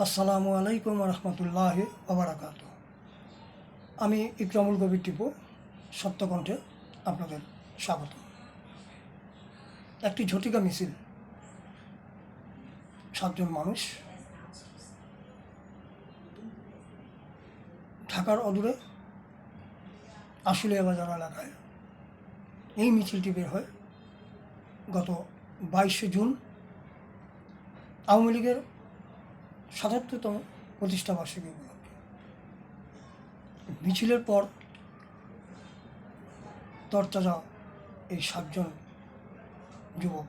আসসালামু আলাইকুম রহমতুল্লাহ ওবরাকাত। আমি ইকরামুল কবির টিপু, সত্যকণ্ঠে আপনাদের স্বাগত। একটি ঝটিকা মিছিল, 7 জন মানুষ ঢাকার অদূরে আশুলিয়া বাজার এলাকায় এই মিছিলটি বের হয় গত 22শে জুন আওয়ামী লীগের ৭৭তম প্রতিষ্ঠাবার্ষিকী উপলক্ষে। মিছিলের পর তরতাজা এই 7 জন যুবক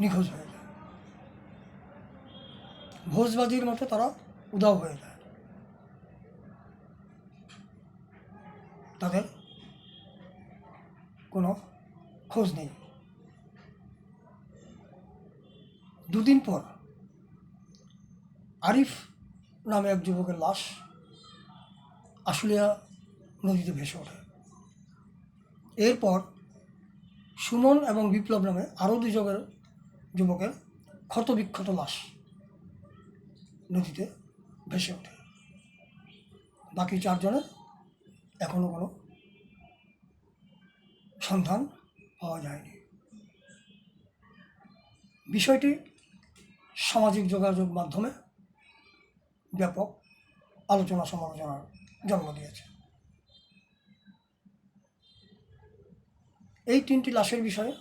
নিখোঁজ হয়ে যায়। ভোজবাজির মতো তারা উধাও হয়ে যায়। তাদের কোনো খোঁজ নেই। 2 দিন পর আরিফ নামে এক যুবকের লাশ আশুলিয়া নদীতে ভেসে ওঠে। এরপর সুমন এবং বিপ্লব নামে আরও 2 যুবকের ক্ষতবিক্ষত লাশ নদীতে ভেসে ওঠে। বাকি 4 জনের এখনও কোনো সন্ধান পাওয়া যায়নি। বিষয়টি সামাজিক যোগাযোগ মাধ্যমে ব্যাপক আলোচনা সমালোচনার জন্ম দিয়েছে। এই 3টি লাশের বিষয়ে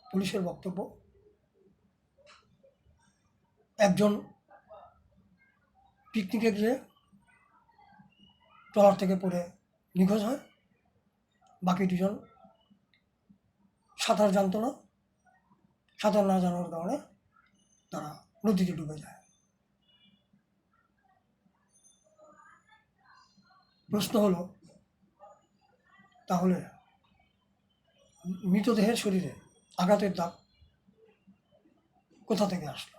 পুলিশের বক্তব্য, একজন পিকনিকে গিয়ে ট্রলার থেকে পড়ে নিখোঁজ হয়, বাকি 2 জন সাঁতার জানত না, সাঁতার না জানার কারণে তারা নদীতে ডুবে যায়। প্রশ্ন হলো, তাহলে মৃতদেহের শরীরে আঘাতের দাগ কোথা থেকে আসলো?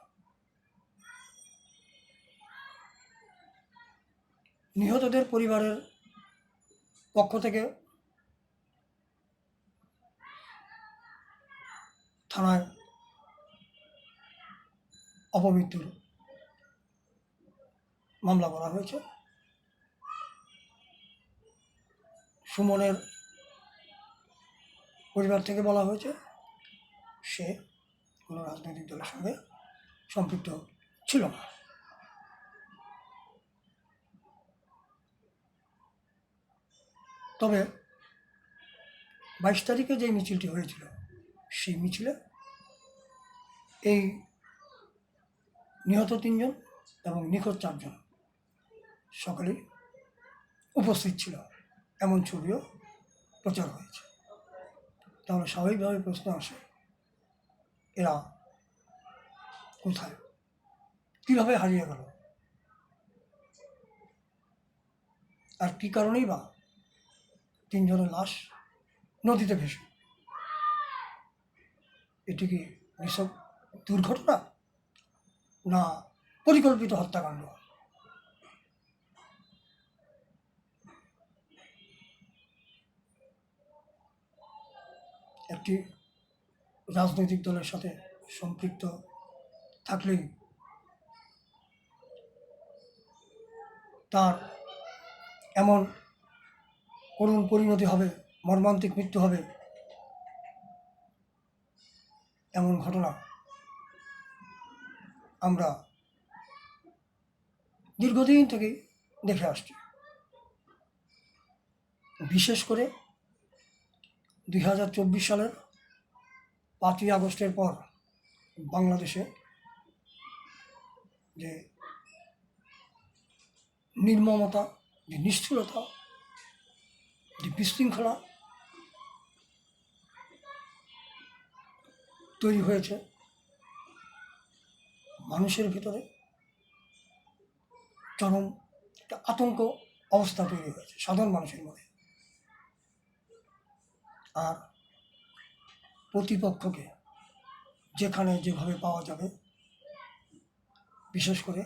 নিহতদের পরিবারের পক্ষ থেকে থানায় অপমৃত্যুর মামলা করা হয়েছে। সুমনের পরিবার থেকে বলা হয়েছে সে কোনো রাজনৈতিক দলের সঙ্গে সম্পৃক্ত ছিল না। তবে 22 তারিখে যে মিছিলটি হয়েছিল, সেই মিছিলে এই নিহত 3 জন এবং নিখোঁজ 4 জন সকলেই উপস্থিত ছিল, এমন ছবিও প্রচার হয়েছে। তাহলে স্বাভাবিকভাবে প্রশ্ন আসে, এরা কোথায়, কীভাবে হারিয়ে গেল, আর কী কারণেই বা 3 জনের লাশ নদীতে ভেসে? এটি কি নিছক দুর্ঘটনা, না পরিকল্পিত হত্যাকাণ্ড? একটি রাজনৈতিক দলের সাথে সম্পৃক্ত থাকলেই তার এমন করুণ পরিণতি হবে, মর্মান্তিক মৃত্যু হবে, এমন ঘটনা আমরা দীর্ঘদিন থেকেই দেখে আসছি। বিশেষ করে 2024 সালের 5ই আগস্টের পর বাংলাদেশে যে নির্মমতা, যে নিষ্ঠুরতা, যে বিশৃঙ্খলা তৈরি হয়েছে মানুষের ভিতরে, চরম একটা আতঙ্ক অবস্থা তৈরি হয়েছে সাধারণ মানুষের মধ্যে। আর প্রতিপক্ষকে যেখানে যেভাবে পাওয়া যাবে, বিশেষ করে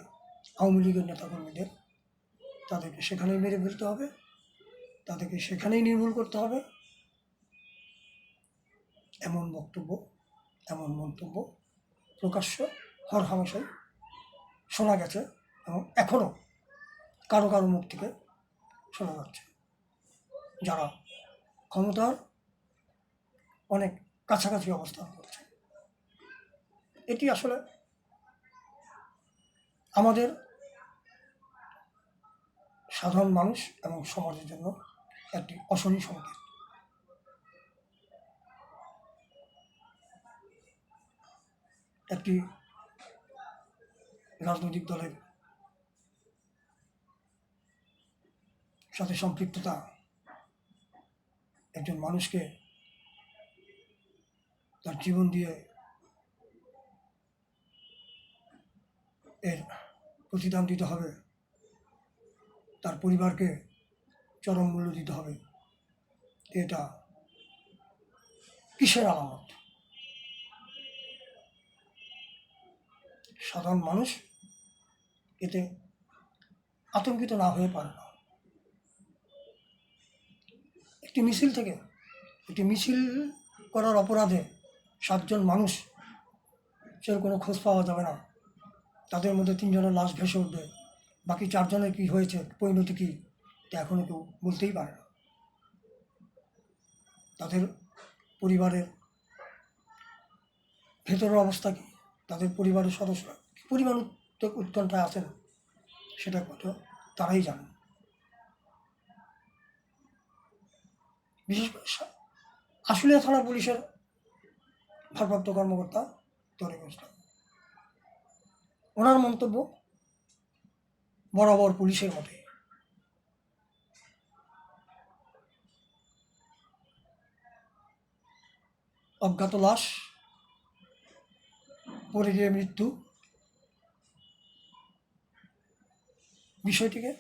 আওয়ামী লীগের নেতাকর্মীদের, তাদেরকে সেখানেই মেরে ফেলতে হবে, তাদেরকে সেখানেই নির্মূল করতে হবে, এমন বক্তব্য, এমন মন্তব্য প্রকাশ্য হরহামেশাই শোনা গেছে এবং এখনও কারো কারো মুখ থেকে শোনা যাচ্ছে, যারা ক্ষমতার অনেক কাছাকাছি অবস্থান করছে। এটি আসলে আমাদের সাধারণ মানুষ এবং সমাজের জন্য একটি অশনি সংকেত। একটি রাজনৈতিক দলের সাথে সম্পৃক্ততা একজন মানুষকে তার জীবন দিয়ে এর প্রতিদান দিতে হবে, তার পরিবারকে চরম মূল্য দিতে হবে। এটা কিসের আলামত? সাধারণ মানুষ এতে আতঙ্কিত না হয়ে পারে না। একটি মিছিল করার অপরাধে 7 জন মানুষ সের কোনো খোঁজ পাওয়া যাবে না। তাদের মধ্যে 3 জনের লাশ ভেসে উঠবে, বাকি 4 জনের কী হয়েছে, পরিণতি কী, এটা এখনও কেউ বলতেই পারে না। তাদের পরিবারের ভেতরের অবস্থা কী, তাদের পরিবারের সদস্যরা কী পরিমাণ উৎকণ্ঠায় আছেন, সেটা কত তারাই জানেন। বিশেষ করে আশুলিয়া থানা পুলিশের ভারপ্রাপ্ত কর্মকর্তা তরিক ইসলাম, ওনার মন্তব্য বরাবর পুলিশের মতে। অজ্ঞাত লাশ, পড়ে গিয়ে মৃত্যু, বিষয়টিকে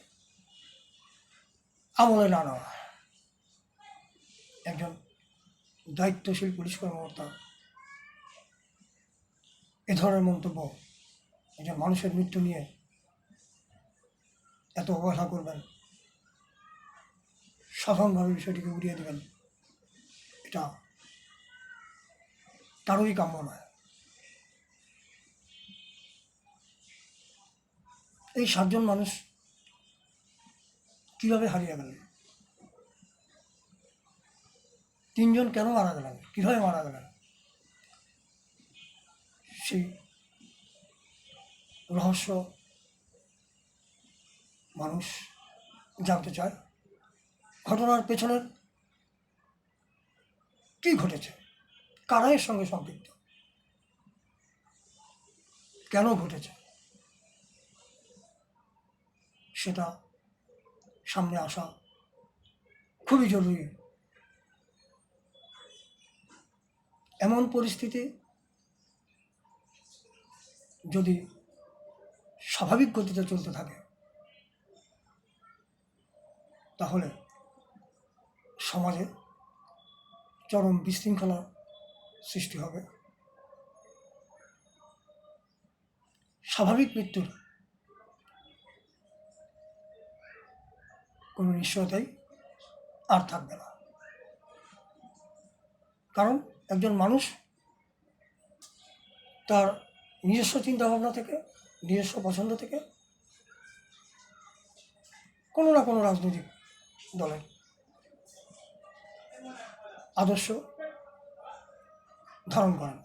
আমলে না নেওয়া। একজন দায়িত্বশীল পুলিশ কর্মকর্তা এ ধরনের মন্তব্য, একজন মানুষের মৃত্যু নিয়ে এত অবহেলা করবেন, সাধারণভাবে বিষয়টিকে উড়িয়ে দেবেন, এটা কারোরই কাম্য নয়। এই 7 জন মানুষ কীভাবে হারিয়ে গেলেন? 3 জন কেন মারা গেলেন, কীভাবে মারা গেলেন, সেই রহস্য মানুষ জানতে চায়। ঘটনার পেছনের কী ঘটেছে, কারা এর সঙ্গে সম্পৃক্ত, কেন ঘটেছে, সেটা সামনে আসা খুবই জরুরি। এমন পরিস্থিতি যদি স্বাভাবিক গতিতে চলতে থাকে, তাহলে সমাজে চরম বিশৃঙ্খলা সৃষ্টি হবে। স্বাভাবিক মৃত্যুর কোনো নিশ্চয়তাই আর থাকবে না। কারণ একজন মানুষ তার নিজস্ব চিন্তাভাবনা থেকে, নিজস্ব পছন্দ থেকে কোনো না কোনো রাজনৈতিক দলের আদর্শ ধারণ করেন।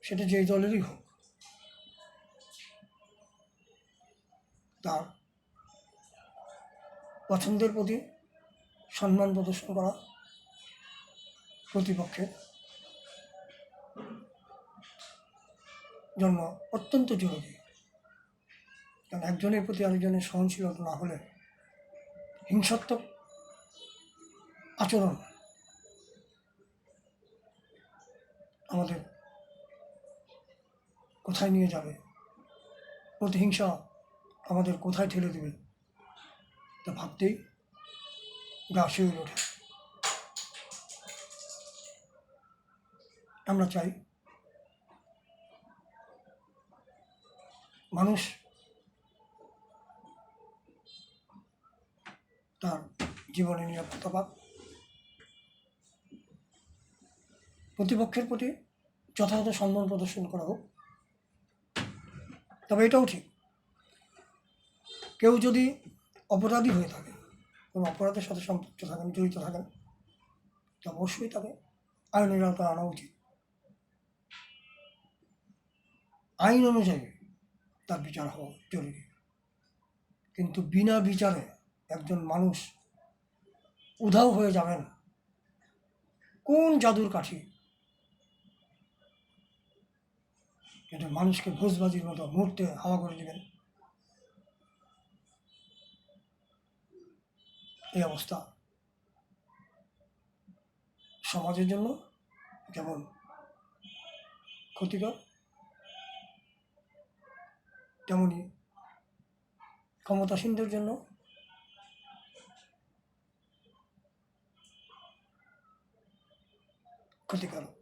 সেটা যেই দলেরই হোক, তার পছন্দের প্রতি সম্মান প্রদর্শন করা প্রতিপক্ষের জন্য অত্যন্ত জরুরি। কারণ একজনের প্রতি আরেকজনের সহনশীলতা না হলে হিংসাত্মক আচরণ আমাদের কোথায় নিয়ে যাবে, প্রতিহিংসা আমাদের কোথায় ঠেলে দেবে, তা ভাবতেই গা শিউরে ওঠে। আমরা চাই মানুষ তার জীবনে নিরাপত্তা পাক, প্রতিপক্ষের প্রতি যথাযথ সম্মান প্রদর্শন করা হোক। তবে এটাও ঠিক, কেউ যদি অপরাধী হয়ে থাকে, কোনো অপরাধের সাথে সম্পৃক্ত থাকেন, জড়িত থাকেন, তো অবশ্যই তাকে আইনের আওতায় আনা উচিত। আইন অনুযায়ী তার বিচার হওয়া জরুরি। কিন্তু বিনা বিচারে একজন মানুষ উধাও হয়ে যাবেন, কোন জাদুর কাঠি এটা মানুষকে ভোজবাজির মতো মুহূর্তে হাওয়া করে দেবেন, এই অবস্থা সমাজের জন্য যেমন ক্ষতিকর, তেমনি ক্ষমতাসীনদের জন্য ক্ষতিকারক।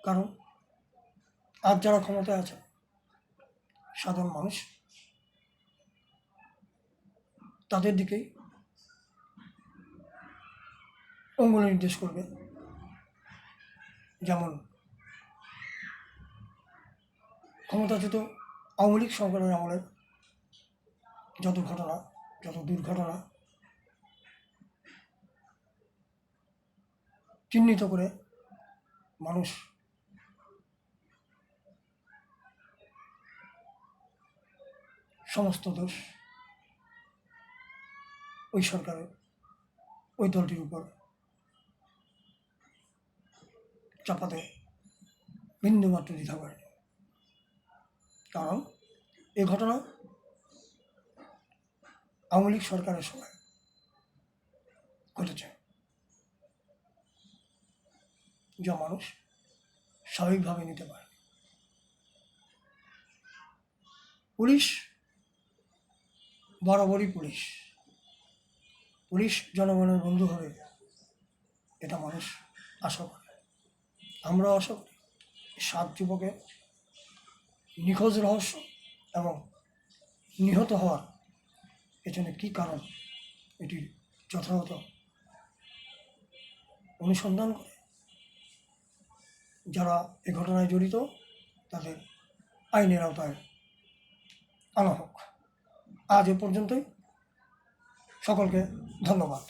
কারণ আজ যারা ক্ষমতায় আছে, সাধারণ মানুষ তাদের দিকেই অঙ্গুলি নির্দেশ করবে। যেমন ক্ষমতাচ্যুত আওয়ামী লীগ সরকারের আমলের যত ঘটনা, যত দুর্ঘটনা চিহ্নিত করে মানুষ সমস্ত দোষ ওই সরকারের, ওই দলটির উপর চাপাতে বিন্দুমাত্র দ্বিধা করেনি। কারণ এই ঘটনা আওয়ামী লীগ সরকারের সময় ঘটেছে, যা মানুষ স্বাভাবিকভাবে নিতে পারে। পুলিশ বরাবরই পুলিশ জনগণের বন্ধু হবে, এটা মানুষ আশা করে, আমরাও আশা করি। 7 যুবকের নিখোঁজ রহস্য এবং নিহত হওয়ার পেছনে কী কারণ, এটির যথাযথ অনুসন্ধান করে যারা এ ঘটনায় জড়িত তাদের আইনের আওতায় আনা হোক। আজ এ পর্যন্তই, সকলকে ধন্যবাদ।